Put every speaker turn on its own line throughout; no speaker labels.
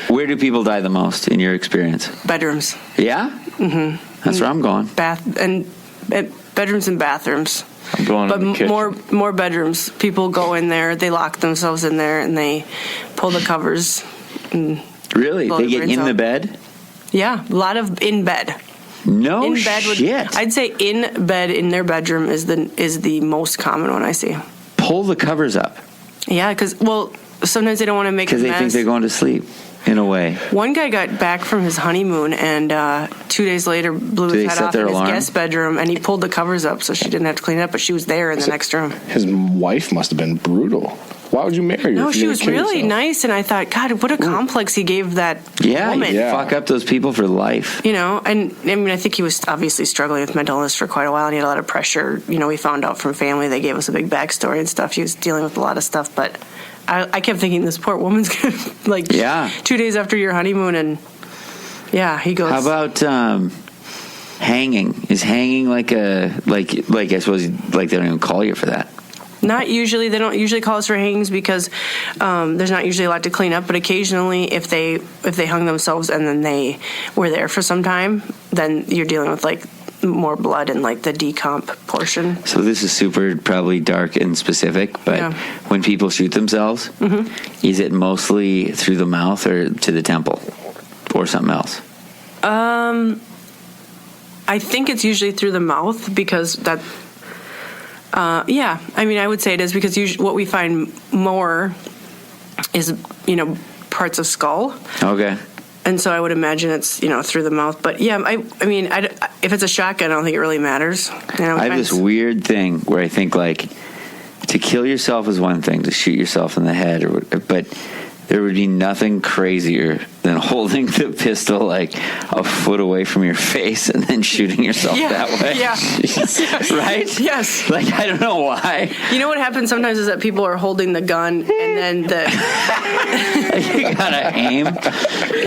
Where do people die the most in your experience?
Bedrooms.
Yeah? Mm-hmm. That's where I'm going.
Bedrooms and bathrooms.
I'm going
But
in the kitchen.
more bedrooms. People go in there, they lock themselves in there, and they pull the covers. And
Really?
blow
They
their
get
brains
in the
out.
bed?
Yeah, a lot of in bed.
No
In bed
shit.
I'd say in bed in their bedroom is the most common one I see.
Pull the covers up
Yeah, because sometimes they don't want to make a
because they
mess.
think they're going to sleep, in a way.
One guy got back from his honeymoon and 2 days later blew
Do they
his head
set
off
their
in his
alarm?
guest bedroom, and he pulled the covers up so she didn't have to clean it up, but she was there in the next room.
His wife must have been brutal. Why would you marry her?
No,
if
she
you're
was
gonna kill
really
yourself?
nice, and I thought, God, what a complex he gave that
Yeah,
woman.
you fuck up those people for life.
You know, and I mean, I think he was obviously struggling with mental illness for quite a while, and he had a lot of pressure. You know, we found out from family. They gave us a big backstory and stuff. He was dealing with a lot of stuff, but I kept thinking, this poor woman's gonna, 2 days after your honeymoon, and he goes.
How about hanging? Is hanging like I suppose they don't even call you for that.
Not usually. They don't usually call us for hangings because there's not usually a lot to clean up. But occasionally, if they hung themselves and then they were there for some time, then you're dealing with more blood and the decomp portion.
So this is super probably dark and specific, but when people shoot themselves, is it mostly through the mouth or to the temple or something else?
I think it's usually through the mouth because that. I mean, I would say it is because usually what we find more is, parts of skull.
Okay.
And so I would imagine it's, through the mouth. But yeah, I mean, if it's a shotgun, I don't think it really matters.
I have this weird thing where I think to kill yourself is one thing, to shoot yourself in the head, but there would be nothing crazier than holding the pistol a foot away from your face and then shooting yourself that way.
Yeah.
Right?
Yes.
I don't know why.
You know what happens sometimes is that people are holding the gun and then
you gotta aim.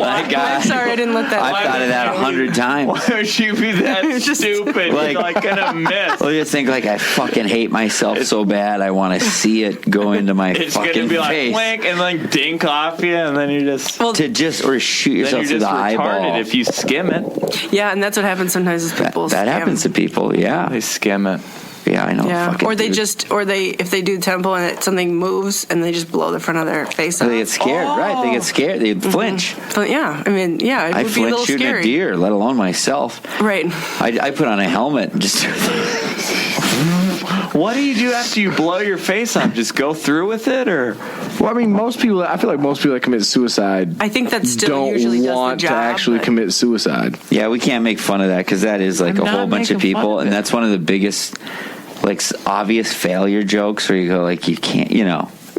I'm sorry, I didn't let that.
I've thought of that 100 times.
Why would you be that stupid? You're gonna miss.
Well, you think I fucking hate myself so bad. I want to see it go into my
It's
fucking
gonna be
face.
blink and dink off you, and then you just
or shoot yourself through the eyeball.
If you skim it.
Yeah, and that's what happens sometimes is people
that happens to people. Yeah,
they skim it.
Yeah, I know.
Yeah, or they if they do temple and something moves and they just blow the front of their face off.
They get scared, right? They get scared. They flinch.
But yeah, I mean, it
I
would be a little
flinch shooting
scary.
a deer, let alone myself.
Right.
I put on a helmet and just.
What do you do after you blow your face up? Just go through with it, or?
Well, I mean, I feel like most people that commit suicide,
I think that still usually does the
want
job,
to actually commit suicide.
Yeah, we can't make fun of that because that is a whole bunch of people, and that's one of the biggest, obvious failure jokes where you go you can't,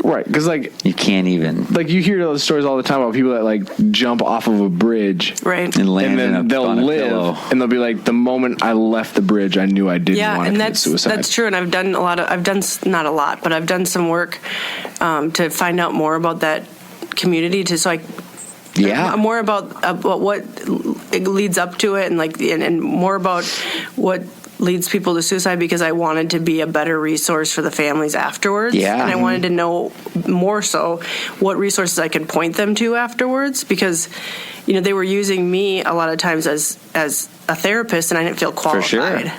Right, because
you can't even
you hear those stories all the time about people that jump off of a bridge,
right,
and land
and then they'll
on a
live,
pillow.
and they'll be the moment I left the bridge, I knew I didn't want to commit suicide.
That's true, and I've done not a lot, but I've done some work to find out more about that community more about what it leads up to it, and and more about what leads people to suicide, because I wanted to be a better resource for the families afterwards.
Yeah.
And I wanted to know more so what resources I could point them to afterwards, because they were using me a lot of times as a therapist, and I didn't feel qualified.
For sure.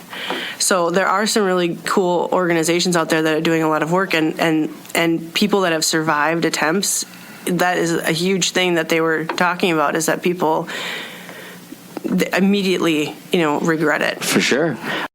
So there are some really cool organizations out there that are doing a lot of work, and people that have survived attempts. That is a huge thing that they were talking about, is that people immediately, regret it.
For sure.